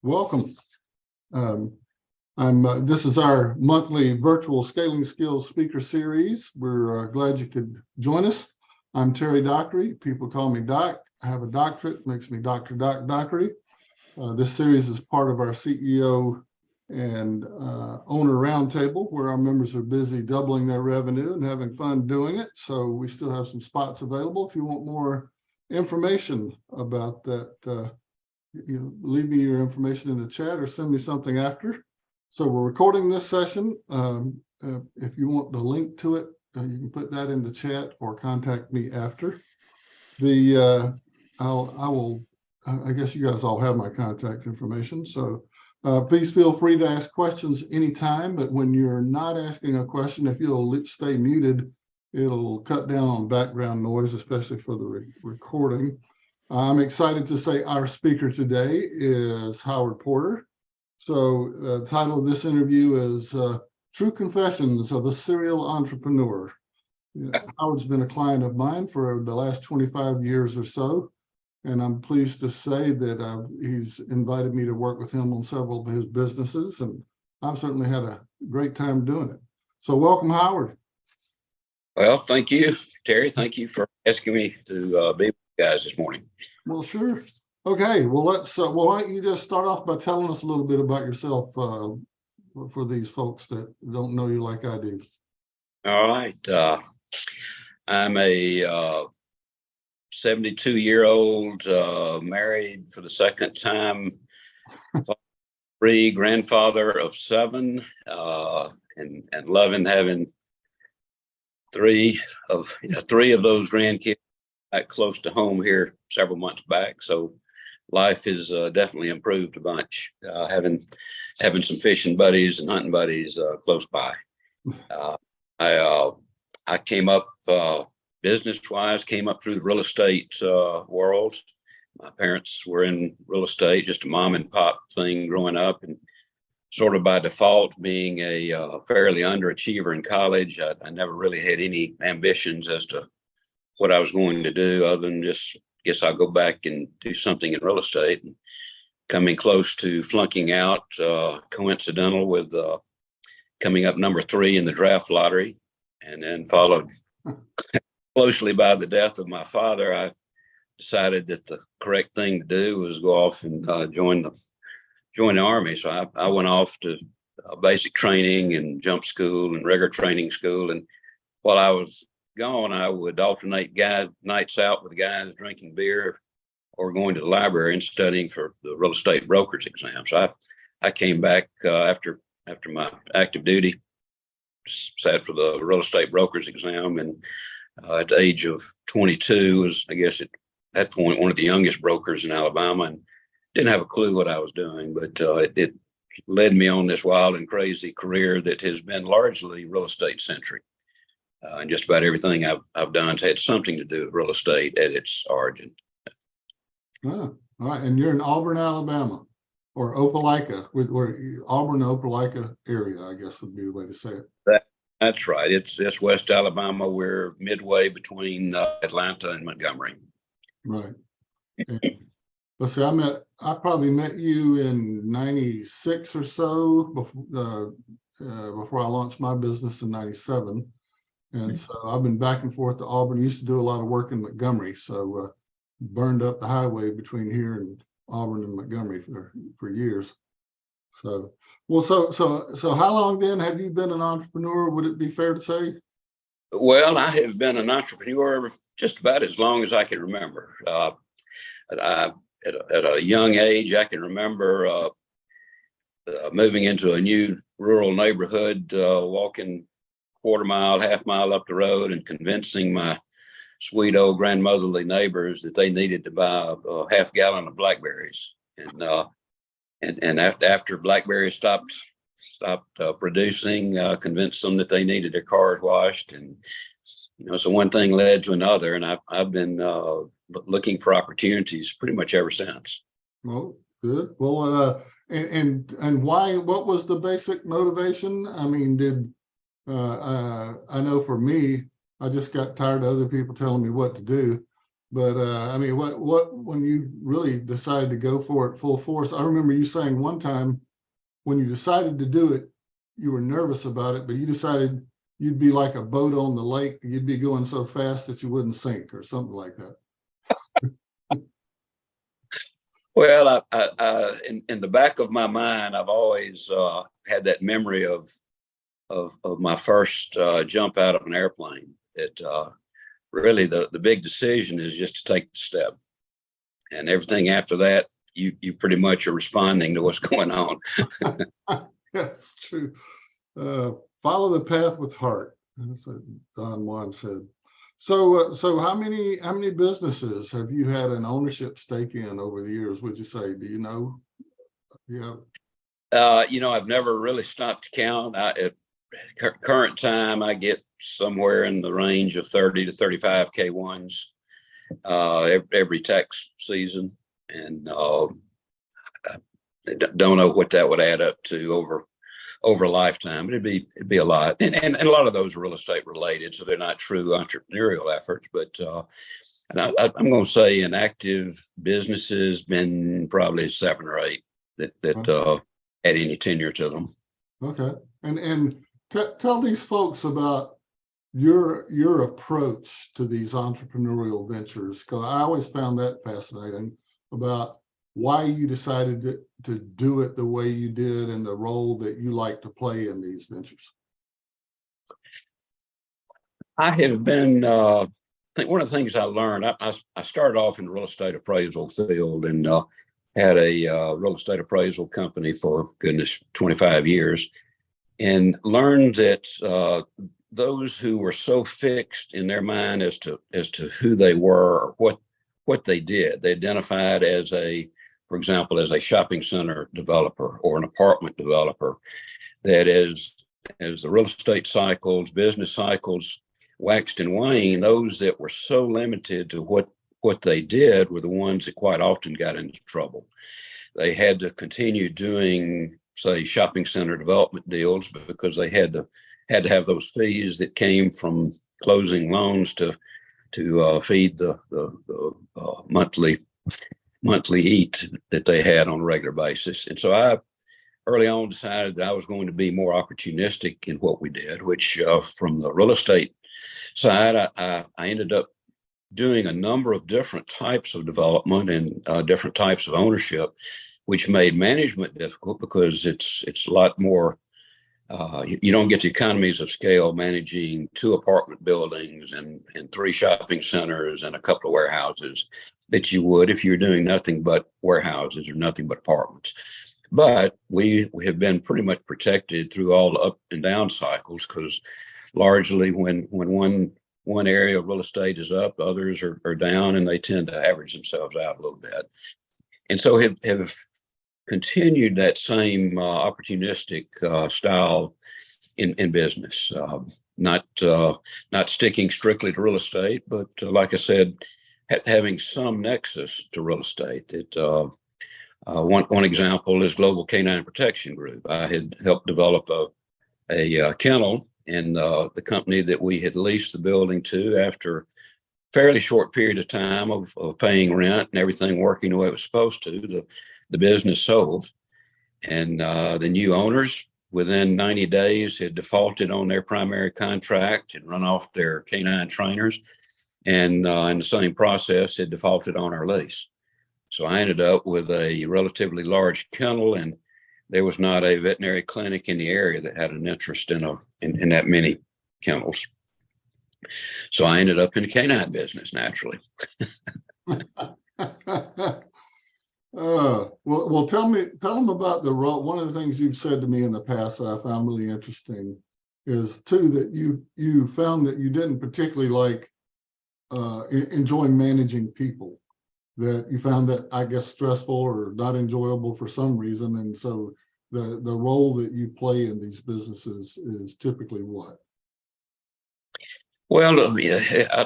welcome. This is our monthly virtual scaling skills speaker series. We're glad you could join us. I'm Terry Dockery. People call me Doc. I have a doctorate, makes me Dr. Doc Dockery. This series is part of our CEO and owner roundtable, where our members are busy doubling their revenue and having fun doing it. So we still have some spots available. If you want more information about that, leave me your information in the chat or send me something after. So we're recording this session. If you want the link to it, you can put that in the chat or contact me after. I guess you guys all have my contact information. So please feel free to ask questions anytime, but when you're not asking a question, if you'll stay muted, it'll cut down on background noise, especially for the recording. I'm excited to say our speaker today is Howard Porter. So the title of this interview is True Confessions of a Serial Entrepreneur. Howard's been a client of mine for the last 25 years or so, and I'm pleased to say that he's invited me to work with him on several of his businesses, and I've certainly had a great time doing it. So welcome, Howard. Well, thank you, Terry. Thank you for asking me to be with you guys this morning. Well, sure. Okay, well, why don't you just start off by telling us a little bit about yourself for these folks that don't know you like I do. All right. I'm a 72-year-old, married for the second time, grandfather of 7, and loving having three of those grandkids back close to home here several months back. So life has definitely improved a bunch, having some fishing buddies and hunting buddies close by. I came up business-wise, came up through the real estate world. My parents were in real estate, just a mom and pop thing growing up, and sort of by default, being a fairly underachiever in college, I never really had any ambitions as to what I was going to do, other than just guess I'll go back and do something in real estate. And coming close to flunking out, coincidental with coming up number 3 in the draft lottery, and then followed closely by the death of my father, I decided that the correct thing to do was go off and join the Army. So I went off to basic training and jump school and rigor training school. And while I was gone, I would alternate nights out with guys drinking beer or going to the library and studying for the real estate broker's exam. So I came back after my active duty, sat for the real estate broker's exam, and at the age of 22 was, I guess at that point, one of the youngest brokers in Alabama, and didn't have a clue what I was doing, but it led me on this wild and crazy career that has been largely real estate centric. And just about everything I've done has had something to do with real estate at its origin. Oh, all right. And you're in Auburn, Alabama, or Opelika, where Auburn, Opelika area, I guess would be the way to say it. That's right. It's West Alabama. We're midway between Atlanta and Montgomery. Right. And, let's see. I probably met you in '96 or so before I launched my business in '97. And so I've been back and forth to Auburn. Used to do a lot of work in Montgomery, so burned up the highway between here and Auburn and Montgomery for years. So, well, so how long then have you been an entrepreneur? Would it be fair to say? Well, I have been an entrepreneur just about as long as I can remember. At a young age, I can remember moving into a new rural neighborhood, walking quarter mile, half mile up the road, and convincing my sweet old grandmotherly neighbors that they needed to buy a half gallon of blackberries. And after blackberries stopped producing, convinced them that they needed their cars washed. And so one thing led to another, and I've been looking for opportunities pretty much ever since. Well, good. Well, and why? What was the basic motivation? I mean, I know for me, I just got tired of other people telling me what to do, But I mean, when you really decided to go for it full force, I remember you saying one time when you decided to do it, you were nervous about it, but you decided you'd be like a boat on the lake. You'd be going so fast that you wouldn't sink or something like that. Well, in the back of my mind, I've always had that memory of my first jump out of an airplane. That really the big decision is just to take the step, and everything after that, you pretty much are responding to what's going on. That's true. Follow the path with heart. That's what Don Juan said. So how many businesses have you had an ownership stake in over the years? Would you say? Do you know? Yeah. I've never really stopped to count. At current time, I get somewhere in the range of 30 to 35 K1s every tax season, and I don't know what that would add up to over a lifetime, but it'd be a lot, and a lot of those are real estate related, so they're not true entrepreneurial efforts. But and I'm going to say in active businesses, been probably 7 or 8 that had any tenure to them. Okay. And tell these folks about your approach to these entrepreneurial ventures, because I always found that fascinating about why you decided to do it the way you did and the role that you like to play in these ventures. I have been, I think one of the things I learned, I started off in the real estate appraisal field and had a real estate appraisal company for goodness, 25 years, and learned that those who were so fixed in their mind as to who they were or what they did, they identified as for example, as a shopping center developer or an apartment developer, that as the real estate cycles, business cycles waxed and waned, those that were so limited to what they did were the ones that quite often got into trouble. They had to continue doing, say, shopping center development deals because they had to have those fees that came from closing loans to feed the monthly eat that they had on a regular basis. And so I early on decided that I was going to be more opportunistic in what we did, which from the real estate side, I ended up doing a number of different types of development and different types of ownership, which made management difficult because it's a lot more. You don't get the economies of scale managing 2 apartment buildings and 3 shopping centers and a couple of warehouses that you would if you're doing nothing but warehouses or nothing but apartments. But we have been pretty much protected through all the up and down cycles because largely when one area of real estate is up, others are down, and they tend to average themselves out a little bit. And so have continued that same opportunistic style in business, not sticking strictly to real estate, but like I said, having some nexus to real estate. One example is Global Canine Protection Group. I had helped develop a kennel in the company that we had leased the building to after a fairly short period of time of paying rent and everything working the way it was supposed to. The business sold, and the new owners within 90 days had defaulted on their primary contract and run off their canine trainers, and in the same process had defaulted on our lease. So I ended up with a relatively large kennel, and there was not a veterinary clinic in the area that had an interest in that many kennels. So I ended up in the canine business naturally. Well, tell them about the role. One of the things you've said to me in the past that I found really interesting is too that you found that you didn't particularly like enjoy managing people. That you found that, I guess, stressful or not enjoyable for some reason, and so the role that you play in these businesses is typically what? Well,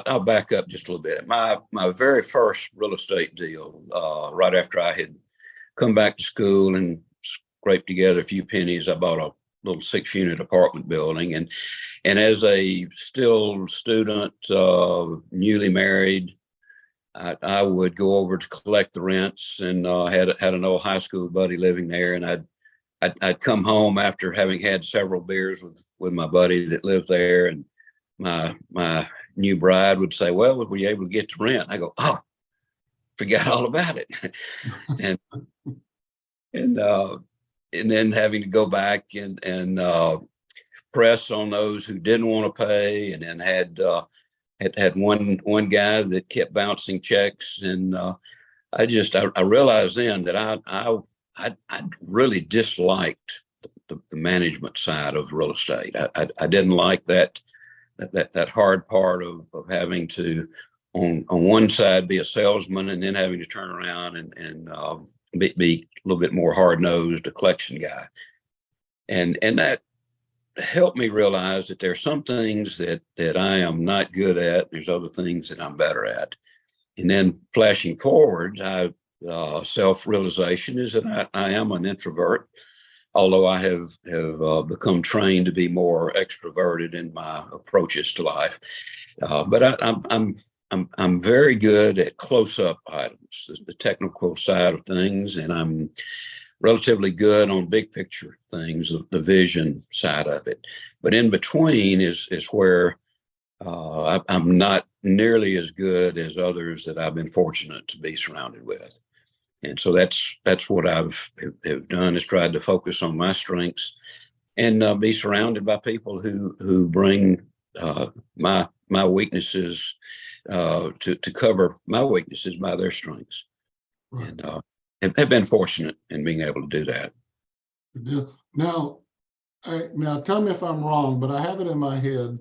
I'll back up just a little bit. My very first real estate deal, right after I had come back to school and scraped together a few pennies, I bought a little 6-unit apartment building, and as a still student, newly married, I would go over to collect the rents, and had an old high school buddy living there, and I'd come home after having had several beers with my buddy that lived there, and my new bride would say, "Well, were you able to get the rent?" I go, "Oh, forgot all about it," and and uh, and then having to go back and press on those who didn't want to pay, and then had one guy that kept bouncing checks, and I realized then that I really disliked the management side of real estate. I didn't like that hard part of having to on one side be a salesman, and then having to turn around and be a little bit more hard nosed, a collection guy, and that helped me realize that there are some things that I am not good at. There's other things that I'm better at. And then flashing forward, self-realization is that I am an introvert, although I have become trained to be more extroverted in my approaches to life. But I'm very good at close-up items, the technical side of things, and I'm relatively good on big picture things, the vision side of it. But in between is where I'm not nearly as good as others that I've been fortunate to be surrounded with. And so that's what have done, is tried to focus on my strengths and be surrounded by people who bring my weaknesses to cover my weaknesses by their strengths. Right. And have been fortunate in being able to do that. Now, now tell me if I'm wrong, but I have it in my head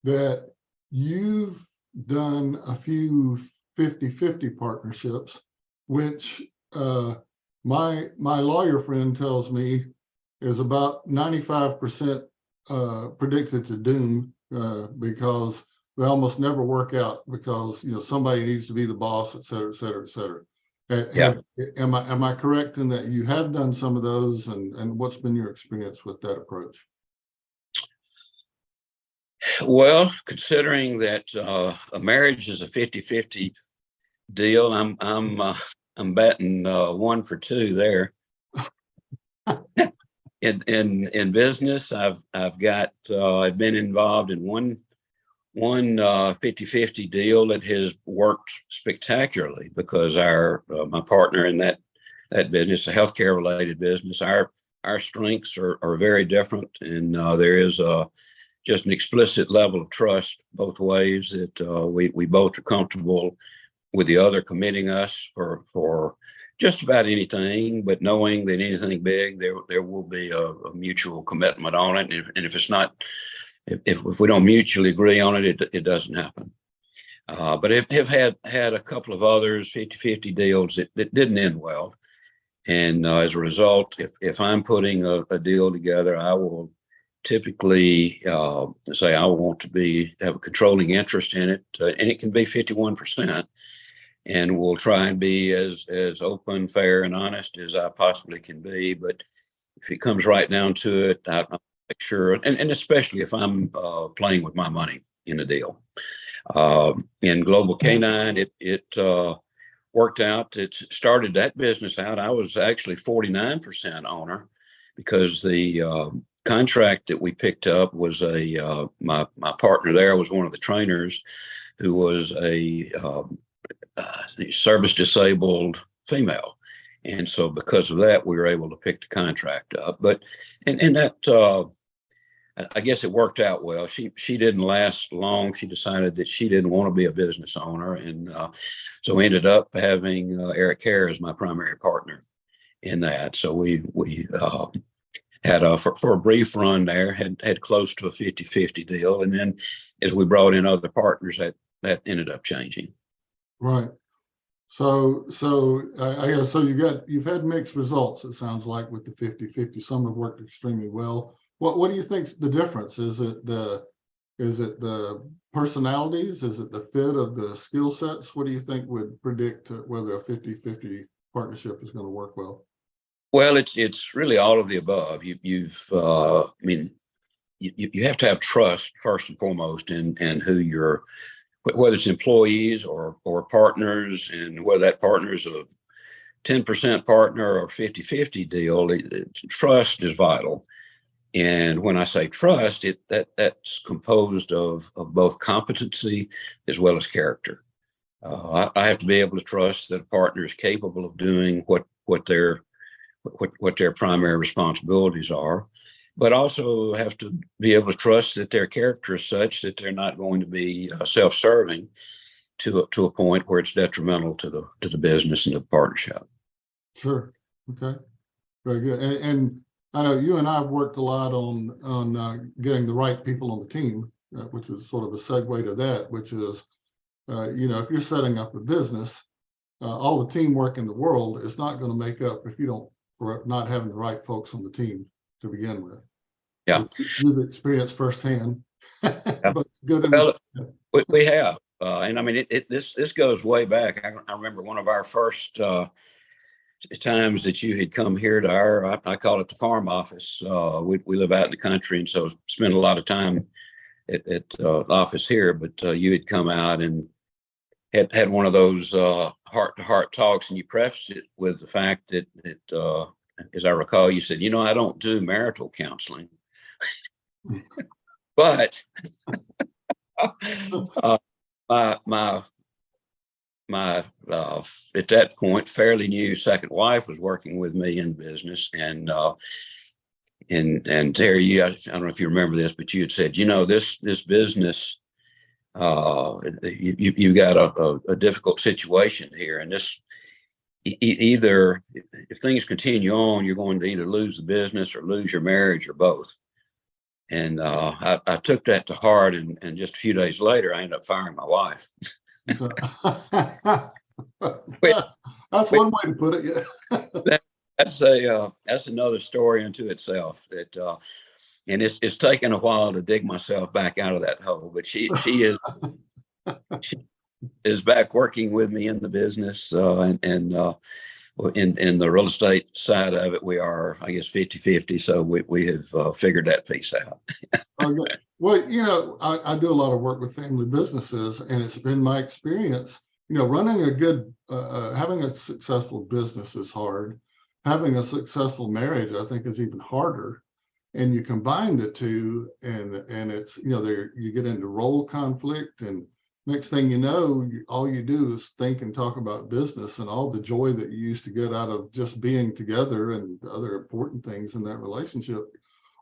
that you've done a few 50-50 partnerships, which my lawyer friend tells me is about 95% predicted to doom because they almost never work out because somebody needs to be the boss, et cetera, et cetera, et cetera. Yeah. Am I correct in that you have done some of those, and what's been your experience with that approach? Well, considering that a marriage is a 50-50 deal, I'm batting 1 for 2 there. In business, I've been involved in one 50-50 deal that has worked spectacularly because my partner in that business, a healthcare related business, our strengths are very different, and there is just an explicit level of trust both ways that we both are comfortable with the other committing us for just about anything, but knowing that anything big, there will be a mutual commitment on it. And if it's not, if we don't mutually agree on it, it doesn't happen. But have had a couple of others, 50-50 deals that didn't end well. And as a result, if I'm putting a deal together, I will typically say I want to have a controlling interest in it, and it can be 51%. And we'll try and be as open, fair, and honest as I possibly can be. But if it comes right down to it, I'll make sure, and especially if I'm playing with my money in a deal. In Global Canine, it worked out. It started that business out. I was actually 49% owner because the contract that we picked up was my partner there was one of the trainers who was a service disabled female. And so because of that, we were able to pick the contract up. But and that I guess it worked out well. She didn't last long. She decided that she didn't want to be a business owner, and so we ended up having Eric Hare as my primary partner in that. So we had for a brief run there, had close to a 50-50 deal, and then as we brought in other partners, that ended up changing. Right. So I guess so you've had mixed results, it sounds like, with the 50-50. Some have worked extremely well. What do you think's the difference? Is it the personalities? Is it the fit of the skill sets? What do you think would predict whether a 50-50 partnership is going to work well? Well, it's really all of the above. You have to have trust first and foremost in who you're whether it's employees or partners, and whether that partner is a 10% partner or 50-50 deal, trust is vital. And when I say trust, that's composed of both competency as well as character. I have to be able to trust that a partner is capable of doing what their primary responsibilities are, but also have to be able to trust that their character is such that they're not going to be self-serving to a point where it's detrimental to the business and the partnership. Sure. Okay. Very good. And I know you and I have worked a lot on getting the right people on the team, which is sort of a segue to that, which is, if you're setting up a business, all the teamwork in the world is not going to make up if you don't, or not having the right folks on the team to begin with. Yeah. You've experienced firsthand. Yeah. But good. Well, we have, and I mean, this goes way back. I remember one of our first times that you had come here to I call it the farm office. We live out in the country, and so spend a lot of time at the office here. But you had come out and had one of those heart-to-heart talks, and you prefaced it with the fact that as I recall, you said, I don't do marital counseling, but my at that point fairly new second wife was working with me in business, and Terry, I don't know if you remember this, but you had said, this business, you've got a difficult situation here, and this either, if things continue on, you're going to either lose the business or lose your marriage or both. And I took that to heart, and just a few days later, I ended up firing my wife. That's one way to put it. Yeah. That's another story unto itself. And it's taken a while to dig myself back out of that hole. But she is back working with me in the business, and in the real estate side of it, we are, I guess, 50-50. So we have figured that piece out. Okay. Well, I do a lot of work with family businesses, and it's been my experience, running a good, having a successful business is hard. Having a successful marriage, I think, is even harder. And you combine the two, and it's, you get into role conflict, and next thing you know, all you do is think and talk about business, and all the joy that you used to get out of just being together and the other important things in that relationship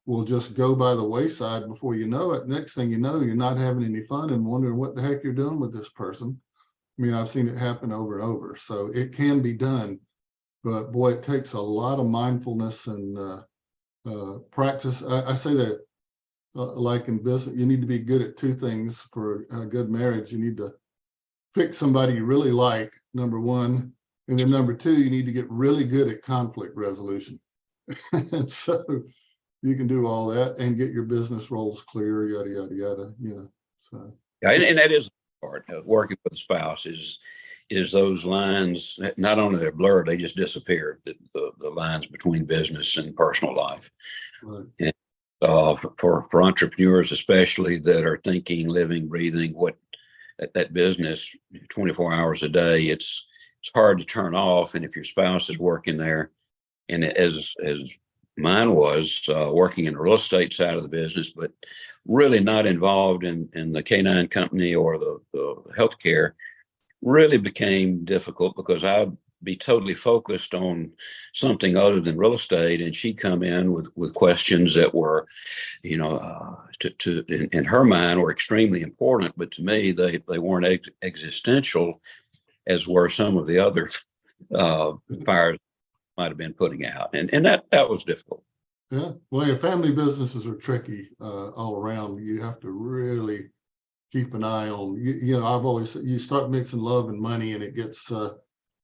will just go by the wayside before you know it. Next thing you know, you're not having any fun and wondering what the heck you're doing with this person. I mean, I've seen it happen over and over. So it can be done, but boy, it takes a lot of mindfulness and practice. I say that like in business, you need to be good at two things for a good marriage. You need to pick somebody you really like, number one, and then number two, you need to get really good at conflict resolution. And so you can do all that and get your business roles clear, yada, yada, yada, so. Yeah, and that is part of working with a spouse is those lines, not only they're blurred, they just disappear, the lines between business and personal life. Right. And for entrepreneurs, especially that are thinking, living, breathing, that business 24 hours a day, it's hard to turn off. And if your spouse is working there, and as mine was, working in the real estate side of the business, but really not involved in the canine company or the healthcare, really became difficult because I'd be totally focused on something other than real estate, and she'd come in with questions that were, in her mind were extremely important, but to me they weren't existential as were some of the other fires might have been putting out, and that was difficult. Yeah, well, your family businesses are tricky all around. You have to really keep an eye on. I've always said, you start mixing love and money, and it gets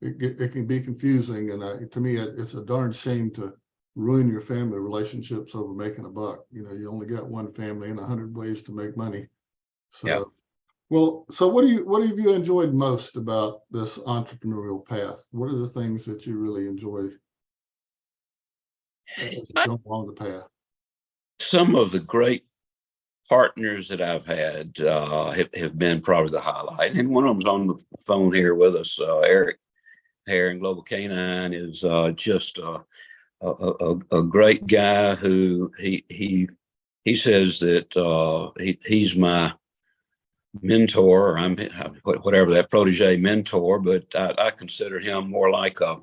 it can be confusing. And to me, it's a darn shame to ruin your family relationships over making a buck. You only got one family and 100 ways to make money. So, yeah. Well, so what have you enjoyed most about this entrepreneurial path? What are the things that you really enjoy as you go along the path? Some of the great partners that I've had have been probably the highlight. And one of them's on the phone here with us, Eric Hare in Global Canine is just a great guy who he says that he's my mentor, or I'm whatever that protege mentor, but I consider him more like a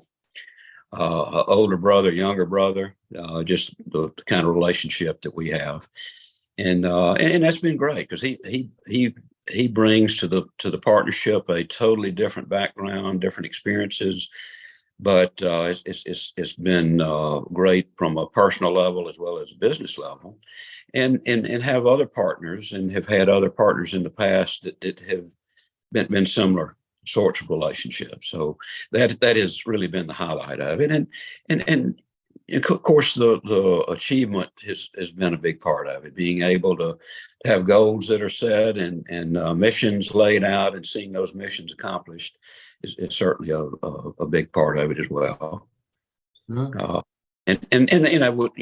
older brother, younger brother, just the kind of relationship that we have, and that's been great because he brings to the partnership a totally different background, different experiences, but it's been great from a personal level as well as a business level, and have other partners and have had other partners in the past that have been similar sorts of relationships. So that has really been the highlight of it, and of course the achievement has been a big part of it. Being able to have goals that are set and missions laid out and seeing those missions accomplished is certainly a big part of it as well. Yeah. And I would,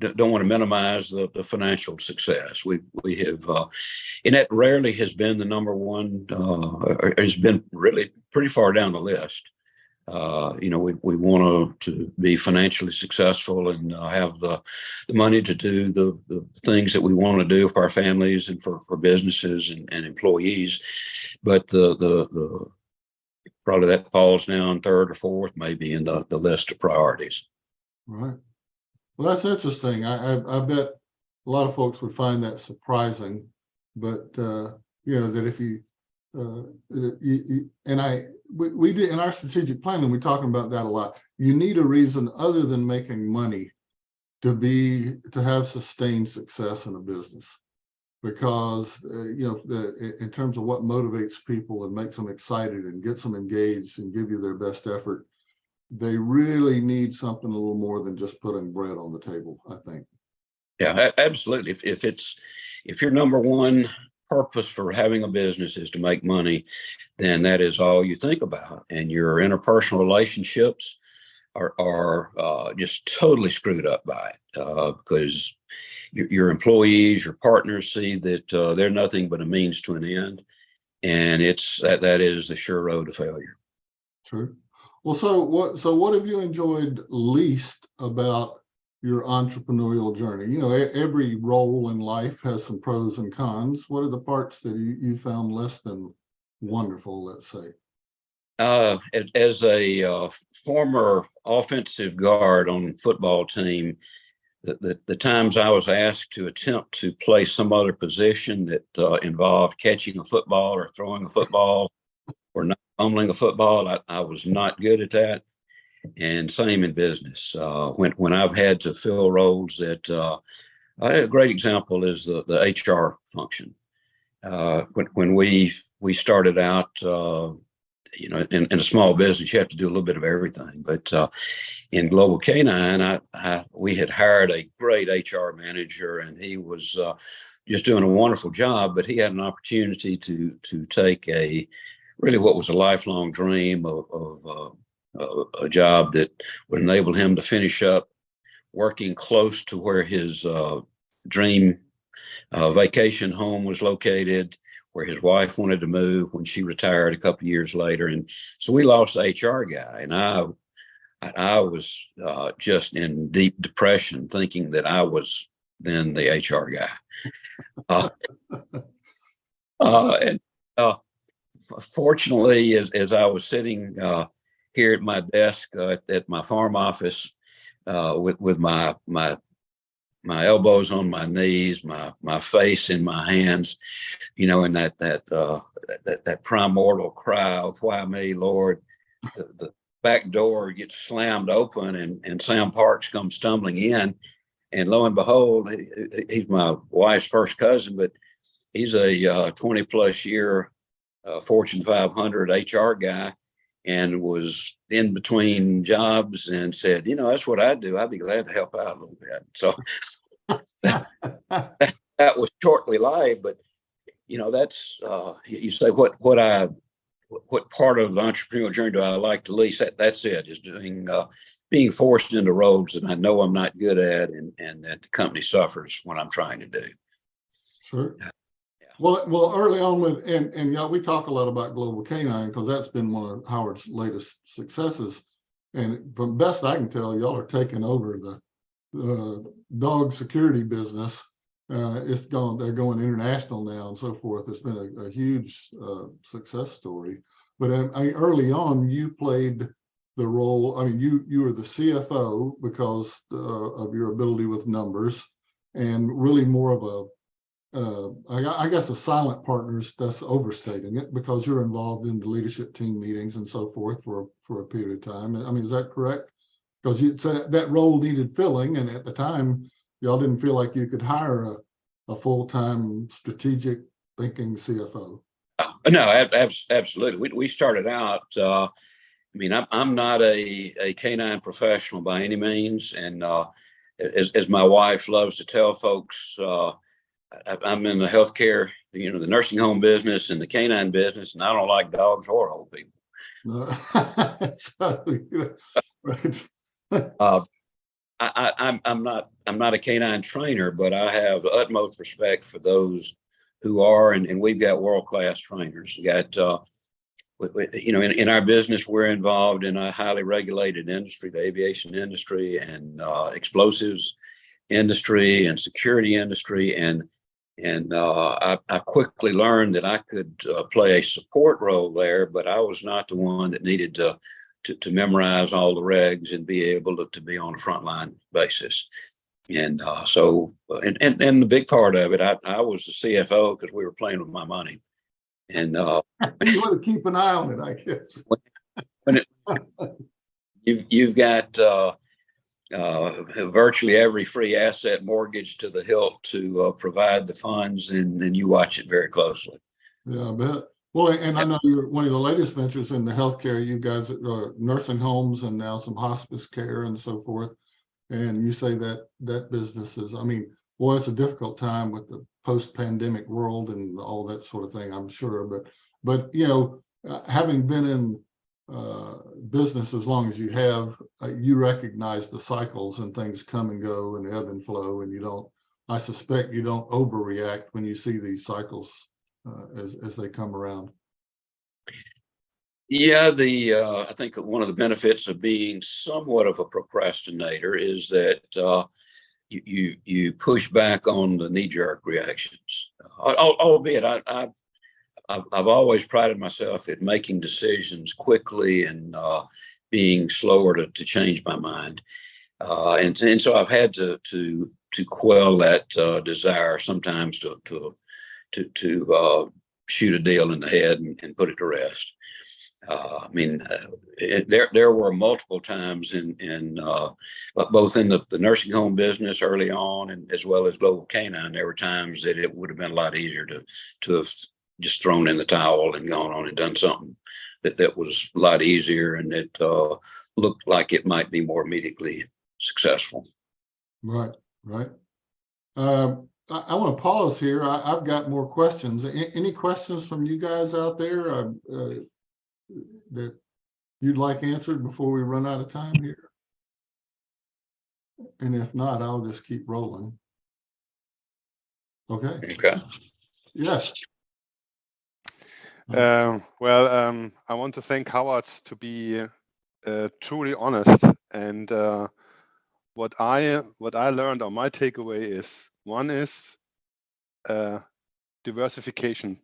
don't want to minimize the financial success. We have, and that rarely has been the number one, or has been really pretty far down the list. We want to be financially successful and have the money to do the things that we want to do for our families and for businesses and employees. But the probably that falls down third or fourth, maybe in the list of priorities. Right. Well, that's interesting. I bet a lot of folks would find that surprising, but that if we did in our strategic planning, we're talking about that a lot. You need a reason other than making money to have sustained success in a business, because in terms of what motivates people and makes them excited and gets them engaged and give you their best effort, they really need something a little more than just putting bread on the table, I think. Yeah, absolutely. If your number one purpose for having a business is to make money, then that is all you think about, and your interpersonal relationships are just totally screwed up by it, because your employees, your partners see that they're nothing but a means to an end, and that is the sure road to failure. True. Well, so what have you enjoyed least about your entrepreneurial journey? Every role in life has some pros and cons. What are the parts that you found less than wonderful, let's say? As a former offensive guard on the football team, the times I was asked to attempt to play some other position that involved catching a football or throwing a football or not fumbling a football, I was not good at that. And same in business. When I've had to fill roles that a great example is the HR function. When we started out, in a small business, you have to do a little bit of everything. But in Global Canine, we had hired a great HR manager, and he was just doing a wonderful job. But he had an opportunity to take really what was a lifelong dream of a job that would enable him to finish up working close to where his dream vacation home was located, where his wife wanted to move when she retired a couple of years later. And so we lost the HR guy, and I was just in deep depression, thinking that I was then the HR guy. And fortunately, as I was sitting here at my desk at my farm office with my elbows on my knees, my face in my hands, and that primordial cry of "Why me, Lord?" The back door gets slammed open, and Sam Parks comes stumbling in, and lo and behold, he's my wife's first cousin, but he's a 20 plus year Fortune 500 HR guy, and was in between jobs, and said, that's what I do. I'd be glad to help out a little bit. So that was shortly lived, but that's you say what part of the entrepreneurial journey do I like the least? That's it, is being forced into roles that I know I'm not good at, and that the company suffers when I'm trying to do. Sure. Yeah. Well, early on with, and yeah, we talk a lot about Global Canine because that's been one of Howard's latest successes. And from best I can tell, y'all are taking over the dog security business. They're going international now and so forth. It's been a huge success story. But early on, you played the role. I mean, you were the CFO because of your ability with numbers, and really more of a I guess a silent partners, that's overstating it because you're involved in the leadership team meetings and so forth for a period of time. I mean, is that correct? Because that role needed filling, and at the time, y'all didn't feel like you could hire a full-time strategic thinking CFO. No, absolutely. We started out. I mean, I'm not a canine professional by any means, and as my wife loves to tell folks, I'm in the healthcare, the nursing home business and the canine business, and I don't like dogs or old people. No. Right. I'm not a canine trainer, but I have the utmost respect for those who are, and we've got world-class trainers. We got, in our business, we're involved in a highly regulated industry, the aviation industry, and explosives industry, and security industry, and I quickly learned that I could play a support role there, but I was not the one that needed to memorize all the regs and be able to be on a frontline basis. And and the big part of it, I was the CFO because we were playing with my money. And you want to keep an eye on it, I guess. when you've got virtually every free asset mortgage to the hilt to provide the funds, and you watch it very closely. Yeah, I bet. Well, and I know you're one of the latest ventures in the healthcare. You guys are nursing homes and now some hospice care and so forth. And you say that business is, I mean, boy, it's a difficult time with the post-pandemic world and all that sort of thing, I'm sure. But having been in business as long as you have, you recognize the cycles and things come and go and ebb and flow, and I suspect you don't overreact when you see these cycles as they come around. Yeah, I think one of the benefits of being somewhat of a procrastinator is that you push back on the knee-jerk reactions. Albeit, I've always prided myself at making decisions quickly and being slower to change my mind, and so I've had to quell that desire sometimes to shoot a deal in the head and put it to rest. I mean, there were multiple times in both in the nursing home business early on, and as well as Global Canine, there were times that it would have been a lot easier to have just thrown in the towel and gone on and done something that was a lot easier and it looked like it might be more immediately successful. Right. I want to pause here. I've got more questions. Any questions from you guys out there that you'd like answered before we run out of time here? And if not, I'll just keep rolling. Okay. Yes. I want to thank Howard to be truly honest. And what I learned, or my takeaway is, one is diversification.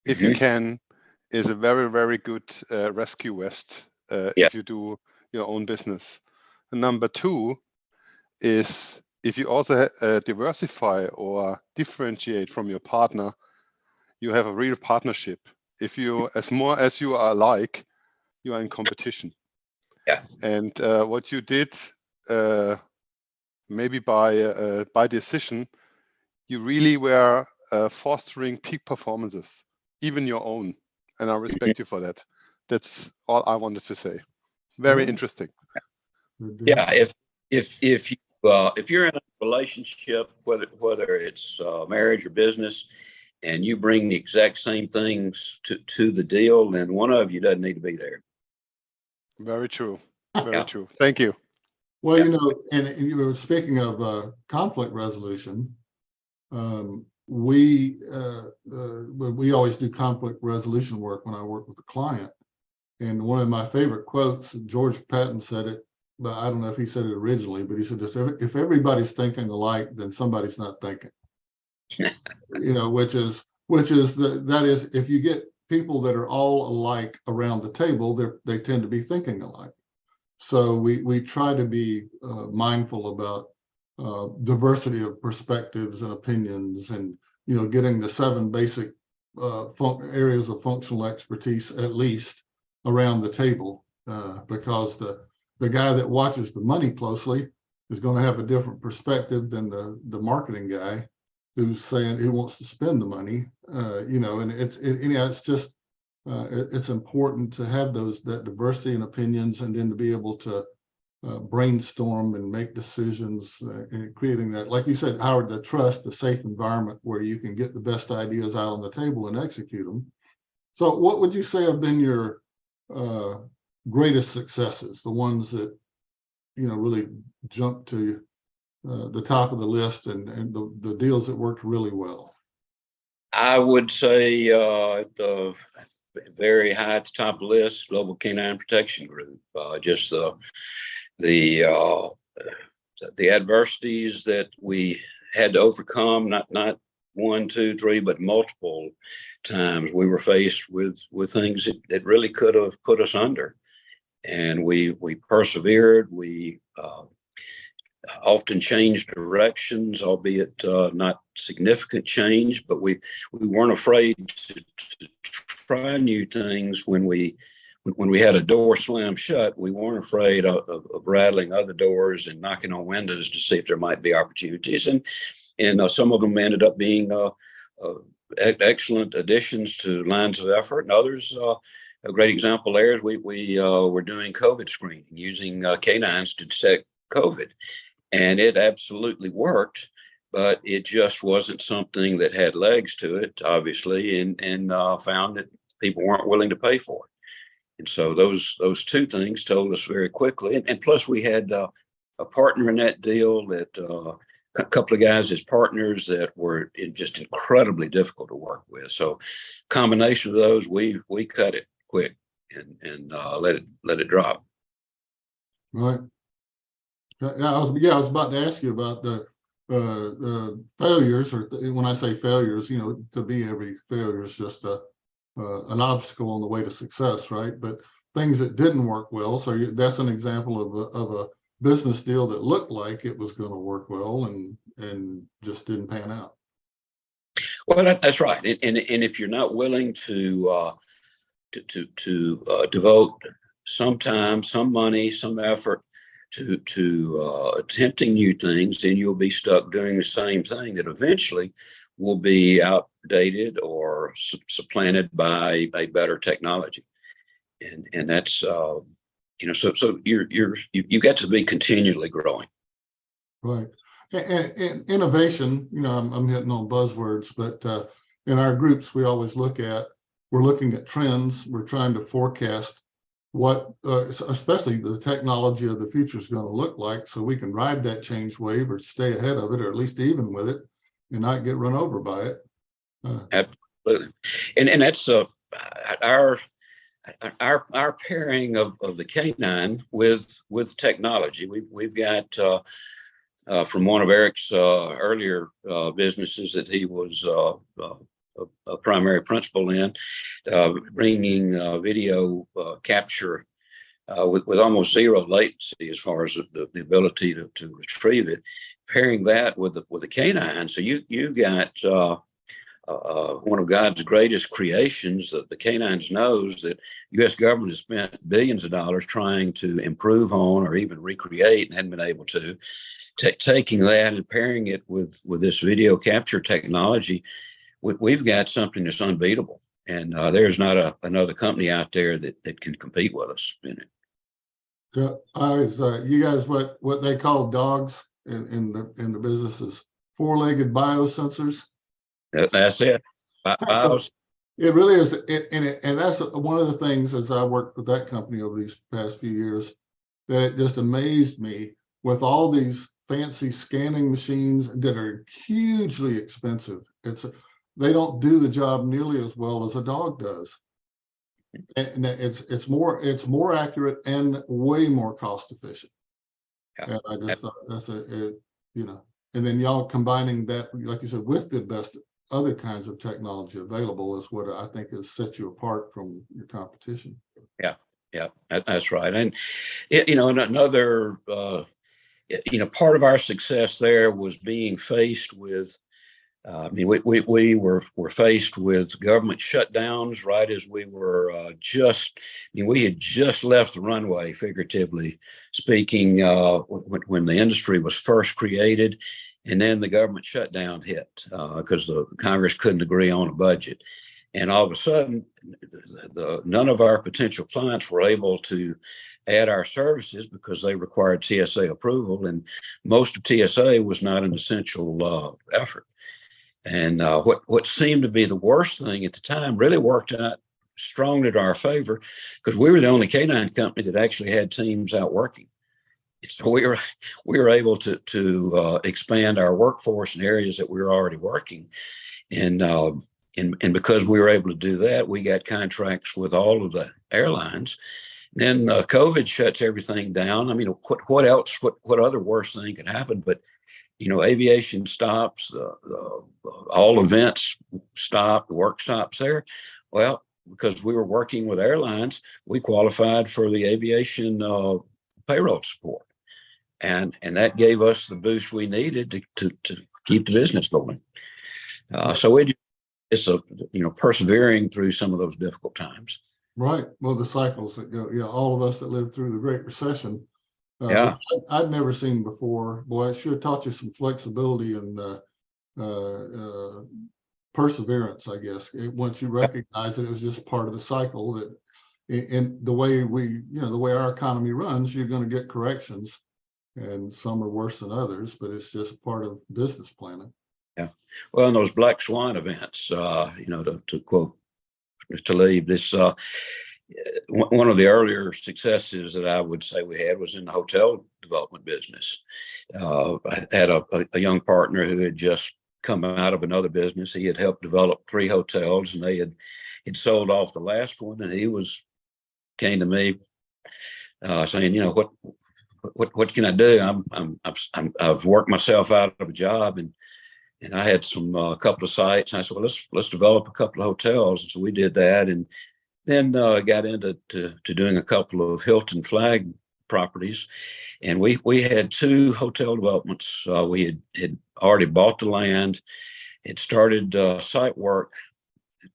If you can, is a very, very good rescue vest if you do your own business. And number two is, if you also diversify or differentiate from your partner, you have a real partnership. If you, as more as you are alike, you are in competition. Yeah. And what you did, maybe by decision, you really were fostering peak performances, even your own. And I respect you for that. That's all I wanted to say. Very interesting. Yeah. If you're in a relationship, whether it's marriage or business, and you bring the exact same things to the deal, then one of you doesn't need to be there. Very true. Very true. Thank you. Well, and you were speaking of conflict resolution. we always do conflict resolution work when I work with a client. And one of my favorite quotes, George Patton said it, but I don't know if he said it originally, but he said, if everybody's thinking alike, then somebody's not thinking. Which is that is, if you get people that are all alike around the table, they tend to be thinking alike. So we try to be mindful about diversity of perspectives and opinions, and getting the 7 basic areas of functional expertise at least around the table, because the guy that watches the money closely is going to have a different perspective than the marketing guy who's saying he wants to spend the money. And it's just it's important to have that diversity in opinions, and then to be able to brainstorm and make decisions, and creating that, like you said, Howard, the trust, the safe environment where you can get the best ideas out on the table and execute them. So what would you say have been your greatest successes, the ones that really jumped to the top of the list, and the deals that worked really well? I would say at the very high at the top of the list, Global Canine Protection Group. Just the adversities that we had to overcome, not 1, 2, 3, but multiple times. We were faced with things that really could have put us under, and we persevered. We often changed directions, albeit not significant change, but we weren't afraid to try new things. When we had a door slammed shut, we weren't afraid of rattling other doors and knocking on windows to see if there might be opportunities. And some of them ended up being excellent additions to lines of effort, and others. A great example there is we were doing COVID screening using canines to detect COVID. And it absolutely worked, but it just wasn't something that had legs to it, obviously, and found that people weren't willing to pay for it. And so those 2 things told us very quickly. And plus, we had a partner in that deal, that a couple of guys as partners that were just incredibly difficult to work with. So combination of those, we cut it quick and let it drop. Right. I was about to ask you about the failures, or when I say failures, to be every failure is just an obstacle on the way to success, right? But things that didn't work well. So that's an example of a business deal that looked like it was going to work well and just didn't pan out. Well, that's right. And if you're not willing to devote some time, some money, some effort to attempting new things, then you'll be stuck doing the same thing that eventually will be outdated or supplanted by a better technology. And that's so you got to be continually growing. Right. And innovation, I'm hitting on buzzwords, but in our groups, we're looking at trends. We're trying to forecast what, especially the technology of the future is going to look like, so we can ride that change wave or stay ahead of it, or at least even with it, and not get run over by it. Absolutely. And that's our pairing of the canine with technology. We've got from one of Eric's earlier businesses that he was a primary principal in, bringing video capture with almost zero latency as far as the ability to retrieve it, pairing that with the canine. So you got one of God's greatest creations, the canine's nose, that U.S. government has spent billions of dollars trying to improve on or even recreate and hadn't been able to. Taking that and pairing it with this video capture technology, we've got something that's unbeatable, and there's not another company out there that can compete with us in it. You guys, what they call dogs in the business is 4-legged biosensors. That's it. It really is, and that's one of the things, as I worked with that company over these past few years, that it just amazed me with all these fancy scanning machines that are hugely expensive. They don't do the job nearly as well as a dog does. And it's more accurate and way more cost efficient. Yeah. And I just thought that's and then y'all combining that, like you said, with the best other kinds of technology available is what I think has set you apart from your competition. Yeah, that's right. And another part of our success there was being faced with. We were faced with government shutdowns right as we were we had just left the runway, figuratively speaking, when the industry was first created, and then the government shutdown hit because the Congress couldn't agree on a budget. And all of a sudden, none of our potential clients were able to add our services because they required TSA approval, and most of TSA was not an essential effort. And what seemed to be the worst thing at the time really worked out strongly to our favor because we were the only canine company that actually had teams out working. So we were able to expand our workforce in areas that we were already working, and because we were able to do that, we got contracts with all of the airlines. Then COVID shuts everything down. I mean, what else? What other worse thing could happen? But aviation stops, all events stop, the work stops there. Well, because we were working with airlines, we qualified for the aviation payroll support. And that gave us the boost we needed to keep the business going. So it's persevering through some of those difficult times. Right. Well, the cycles that go, all of us that lived through the Great Recession, Yeah. I'd never seen before. Boy, it sure taught you some flexibility and perseverance, I guess. Once you recognize that it was just part of the cycle, that in the way the way our economy runs, you're going to get corrections, and some are worse than others, but it's just part of business planning. Yeah. Well, in those black swan events, to quote Talib, this one of the earlier successes that I would say we had was in the hotel development business. I had a young partner who had just come out of another business. He had helped develop 3 hotels, and they had sold off the last one. And he came to me saying, what can I do? I've worked myself out of a job, and I had a couple of sites. And I said, well, let's develop a couple of hotels. And so we did that, and then got into doing a couple of Hilton flag properties, and we had 2 hotel developments. We had already bought the land, had started site work,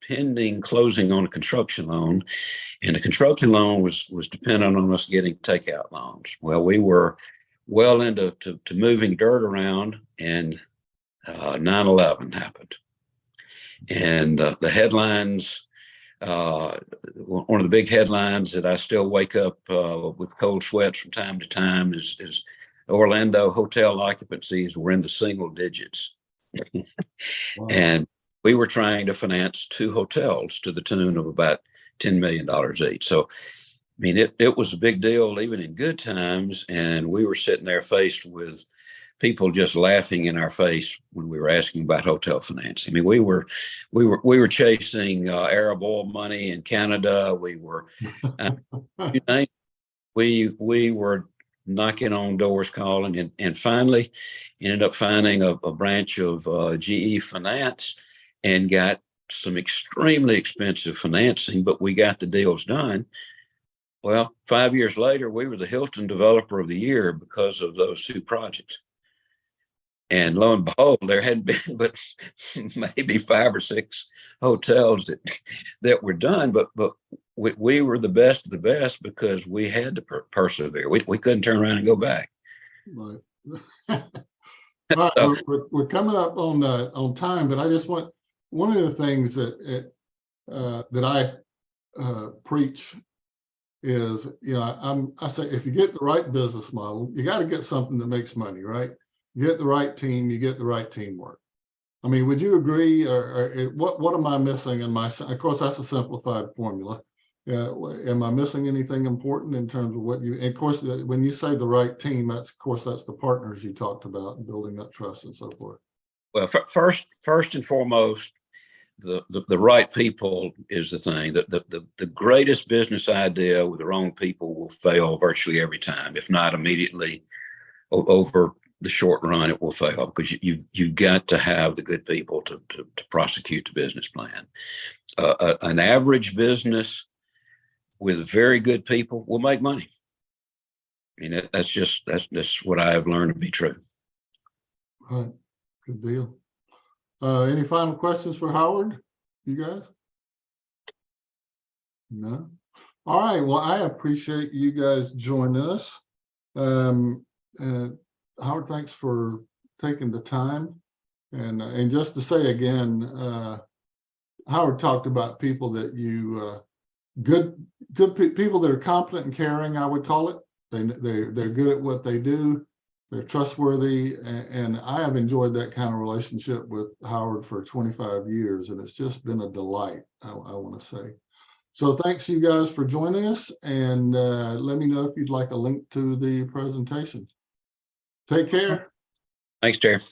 pending closing on a construction loan, and the construction loan was dependent on us getting takeout loans. Well, we were well into moving dirt around, and 9/11 happened, and the headlines. One of the big headlines that I still wake up with cold sweats from time to time is Orlando hotel occupancies were in the single digits. Wow. And we were trying to finance 2 hotels to the tune of about $10 million each. So, I mean, it was a big deal even in good times. And we were sitting there faced with people just laughing in our face when we were asking about hotel financing. I mean, we were chasing Arab oil money in Canada. We were, we were knocking on doors, calling, and finally ended up finding a branch of GE Finance and got some extremely expensive financing, but we got the deals done. Well, 5 years later, we were the Hilton Developer of the Year because of those 2 projects. And lo and behold, there had been but maybe 5 or 6 hotels that were done, but we were the best of the best because we had to persevere. We couldn't turn around and go back. Right. All right, we're coming up on time, but I just want one of the things that I preach is, I say if you get the right business model, you got to get something that makes money, right? You get the right team, you get the right teamwork. I mean, would you agree, or what am I missing in my? Of course, that's a simplified formula, Am I missing anything important in terms of what you, and of course, when you say the right team, that's, of course, that's the partners you talked about and building that trust and so forth. Well, first and foremost, the right people is the thing. The greatest business idea with the wrong people will fail virtually every time, if not immediately over the short run, it will fail, because you've got to have the good people to prosecute the business plan. An average business with very good people will make money. I mean, that's what I have learned to be true. All right, good deal. Any final questions for Howard, you guys? No? All right, well, I appreciate you guys joining us. Howard, thanks for taking the time. And just to say again, Howard talked about people that you, good people that are competent and caring, I would call it. They're good at what they do. They're trustworthy, and I have enjoyed that kind of relationship with Howard for 25 years, and it's just been a delight, I want to say. So thanks you guys for joining us, and let me know if you'd like a link to the presentation. Take care. Thanks, Terry.